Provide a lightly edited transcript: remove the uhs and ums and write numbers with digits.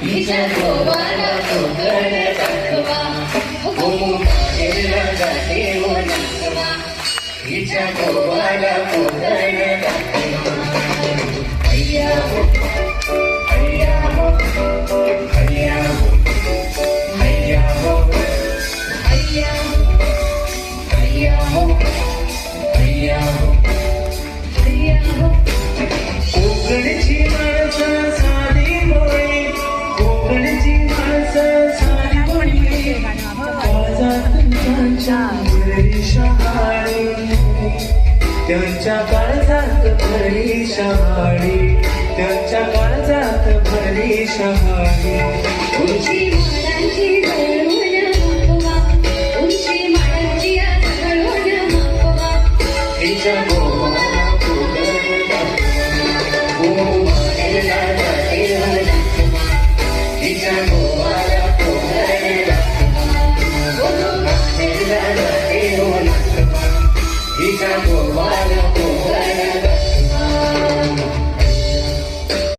हिच्या गोवाला कोकण दाखवा, गोमुखाला जाते हो नसवा, हिच्या गोवाला कोकण दाखवा. हैया हो, हैया हो, हैया हो, हैया हो, हैया हो, हैया हो, हैया हो, हैया हो. कोकणची माणसं साधी भोळी, कोकणची माणसं साधी भोळी, काळजात त्यांच्या भरली शहाळी, त्यांच्या काळजात भरली शहाळी, त्यांच्या काळजात भरली शहाळी. उंची माडांची गळून मागवा, उंची माडांची गळून मागवा, हिच्या गोवाला कोकण दाखवा, गोमुखाला जाते हो नसवा, हिच्या